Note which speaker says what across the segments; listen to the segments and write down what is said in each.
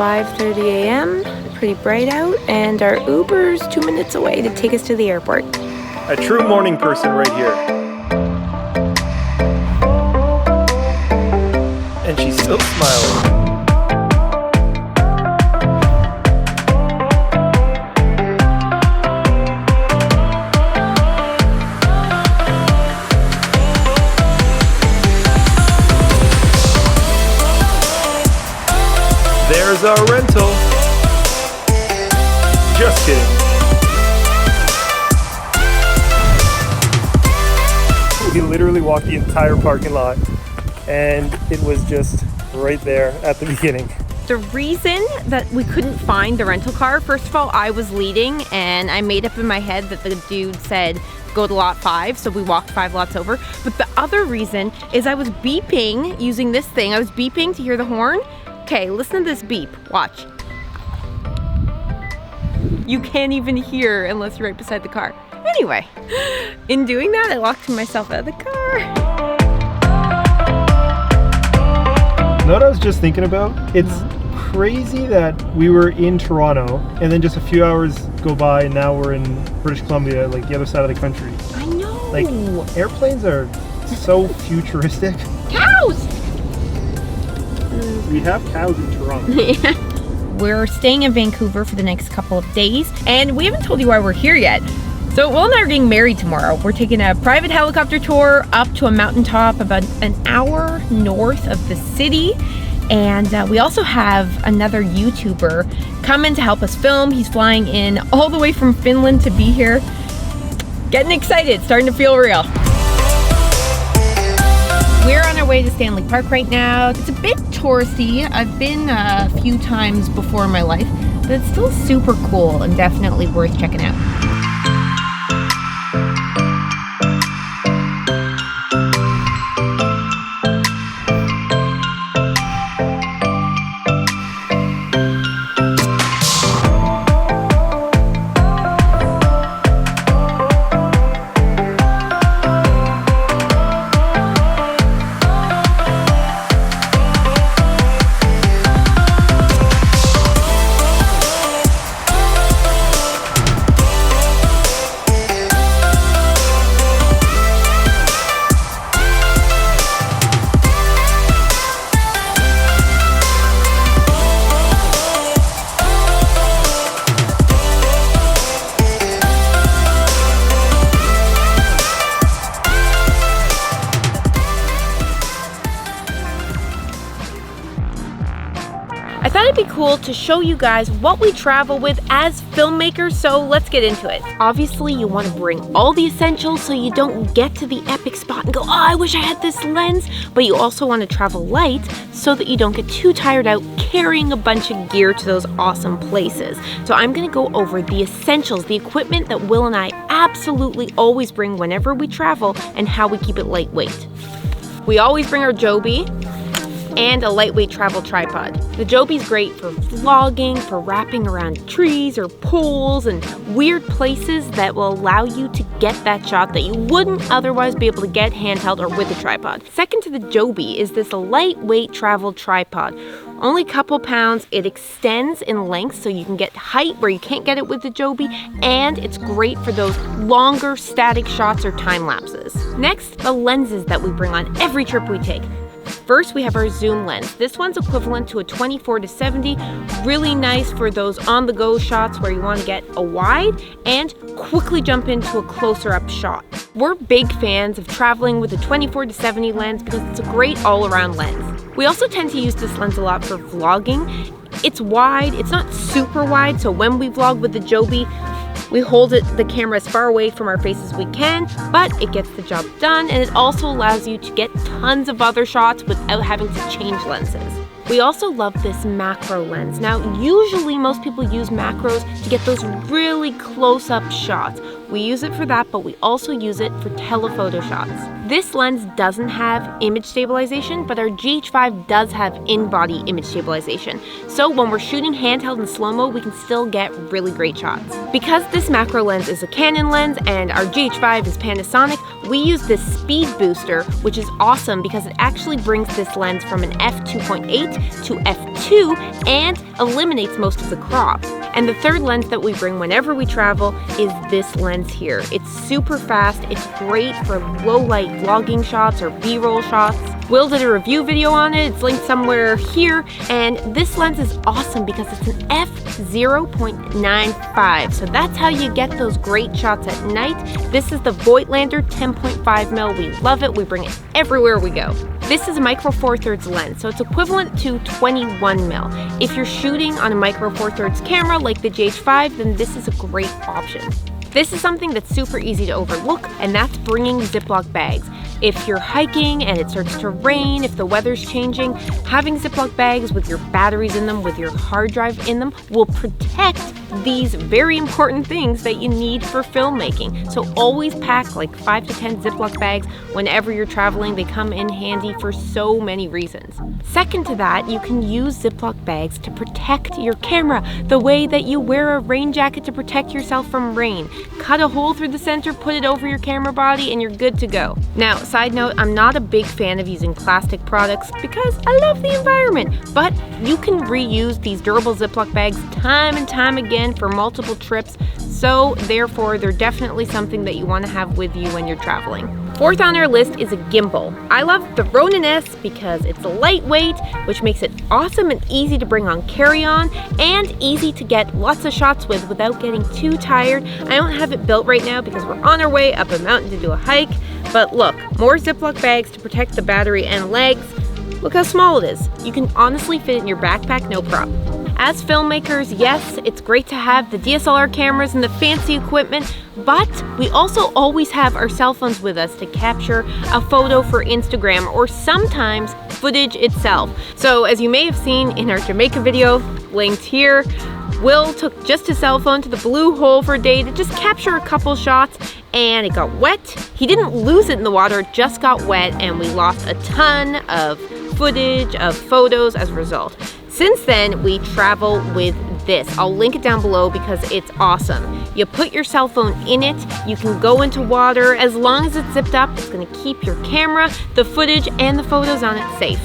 Speaker 1: 5:30 a.m. Pretty bright out, and our Uber's 2 minutes away to take us to the airport.
Speaker 2: A true morning person right here. And she's still smiling. There's our rental. Just kidding. We literally walked the entire parking lot and it was just right there at the beginning.
Speaker 1: The reason that we couldn't find the rental car, first of all, I was leading and I made up in my head that the dude said go to lot 5, so we walked 5 lots over. But the other reason is I was beeping using this thing. I was beeping to hear the horn. Okay, listen to this beep. Watch. You can't even hear unless you're right beside the car. Anyway, in doing that, I locked myself out of the car.
Speaker 2: You know what I was just thinking about? It's crazy that we were in Toronto and then just a few hours go by and now we're in British Columbia, like the other side of the country.
Speaker 1: I know.
Speaker 2: Like, airplanes are so futuristic.
Speaker 1: Cows!
Speaker 2: We have cows in Toronto.
Speaker 1: We're staying in Vancouver for the next couple of days, and we haven't told you why we're here yet. So Will and I are getting married tomorrow. We're taking a private helicopter tour up to a mountaintop about an hour north of the city. And we also have another YouTuber coming to help us film. He's flying in all the way from Finland to be here. Getting excited, starting to feel real. We're on our way to Stanley Park right now. It's a bit touristy. I've been a few times before in my life, but it's still super cool and definitely worth checking out. I thought it'd be cool to show you guys what we travel with as filmmakers, so let's get into it. Obviously, you want to bring all the essentials so you don't get to the epic spot and go, oh, I wish I had this lens. But you also want to travel light so that you don't get too tired out carrying a bunch of gear to those awesome places. So I'm going to go over the essentials, the equipment that Will and I absolutely always bring whenever we travel and how we keep it lightweight. We always bring our Joby and a lightweight travel tripod. The Joby's great for vlogging, for wrapping around trees or poles and weird places that will allow you to get that shot that you wouldn't otherwise be able to get handheld or with a tripod. Second to the Joby is this lightweight travel tripod. Only a couple pounds, it extends in length so you can get height where you can't get it with the Joby, and it's great for those longer static shots or time lapses. Next, the lenses that we bring on every trip we take. First, we have our zoom lens. This one's equivalent to a 24-70, really nice for those on-the-go shots where you want to get a wide and quickly jump into a closer-up shot. We're big fans of traveling with a 24-70 lens because it's a great all-around lens. We also tend to use this lens a lot for vlogging. It's wide, it's not super wide, so when we vlog with the Joby, we hold the camera as far away from our face as we can, but it gets the job done, and it also allows you to get tons of other shots without having to change lenses. We also love this macro lens. Now, usually most people use macros to get those really close-up shots. We use it for that, but we also use it for telephoto shots. This lens doesn't have image stabilization, but our GH5 does have in-body image stabilization. So when we're shooting handheld and slow-mo, we can still get really great shots. Because this macro lens is a Canon lens and our GH5 is Panasonic, we use this speed booster, which is awesome because it actually brings this lens from an f2.8 to f2 and eliminates most of the crop. And the third lens that we bring whenever we travel is this lens here. It's super fast, it's great for low light vlogging shots or B-roll shots. Will did a review video on it, it's linked somewhere here, and this lens is awesome because it's an f0.95, so that's how you get those great shots at night. This is the Voigtlander 10.5mm, we love it, we bring it everywhere we go. This is a micro four thirds lens, so it's equivalent to 21mm. If you're shooting on a micro four thirds camera like the GH5, then this is a great option. This is something that's super easy to overlook, and that's bringing Ziploc bags. If you're hiking and it starts to rain, if the weather's changing, having Ziploc bags with your batteries in them, with your hard drive in them, will protect these very important things that you need for filmmaking. So always pack like 5 to 10 Ziploc bags whenever you're traveling. They come in handy for so many reasons. Second to that, you can use Ziploc bags to protect your camera the way that you wear a rain jacket to protect yourself from rain. Cut a hole through the center, put it over your camera body, and you're good to go. Now, side note, I'm not a big fan of using plastic products because I love the environment, but you can reuse these durable Ziploc bags time and time again for multiple trips, so therefore they're definitely something that you want to have with you when you're traveling. Fourth on our list is a gimbal. I love the Ronin S because it's lightweight, which makes it awesome and easy to bring on carry-on and easy to get lots of shots with without getting too tired. I don't have it built right now because we're on our way up a mountain to do a hike, but look, more Ziploc bags to protect the battery and legs. Look how small it is. You can honestly fit it in your backpack, no problem. As filmmakers, yes, it's great to have the DSLR cameras and the fancy equipment, but we also always have our cell phones with us to capture a photo for Instagram or sometimes footage itself. So as you may have seen in our Jamaica video, linked here, Will took just his cell phone to the blue hole for a day to just capture a couple shots, and it got wet. He didn't lose it in the water, it just got wet, and we lost a ton of footage, of photos as a result. Since then, we travel with this. I'll link it down below because it's awesome. You put your cell phone in it, you can go into water. As long as it's zipped up, it's gonna keep your camera, the footage, and the photos on it safe.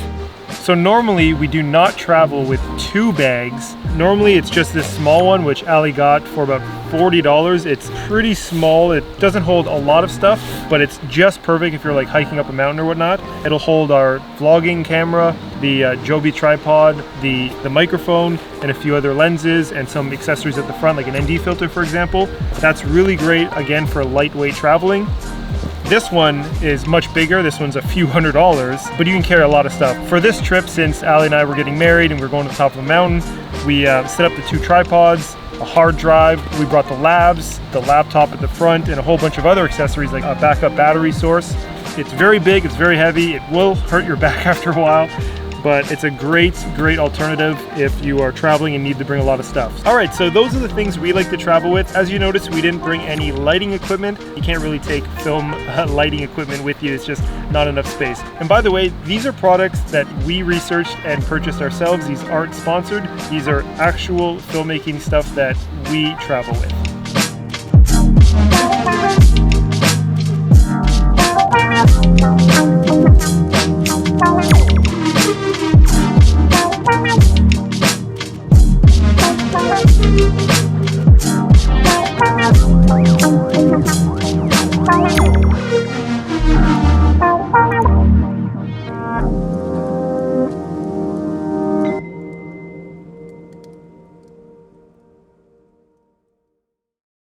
Speaker 2: So normally we do not travel with 2 bags. Normally it's just this small one, which Alli got for about $40. It's pretty small. It doesn't hold a lot of stuff, but it's just perfect if you're like hiking up a mountain or whatnot. It'll hold our vlogging camera, the Joby tripod, the microphone, and a few other lenses and some accessories at the front, like an ND filter, for example. That's really great, again, for lightweight traveling. This one is much bigger. This one's a few $100s, but you can carry a lot of stuff. For this trip, since Alli and I were getting married and we're going to the top of a mountain, we set up the 2 tripods, a hard drive. We brought the labs, the laptop at the front, and a whole bunch of other accessories like a backup battery source. It's very big, it's very heavy. It will hurt your back after a while, but it's a great alternative if you are traveling and need to bring a lot of stuff. All right, so those are the things we like to travel with. As you notice, we didn't bring any lighting equipment. You can't really take film lighting equipment with you. It's just not enough space. And by the way, these are products that we researched and purchased ourselves. These aren't sponsored. These are actual filmmaking stuff that we travel with.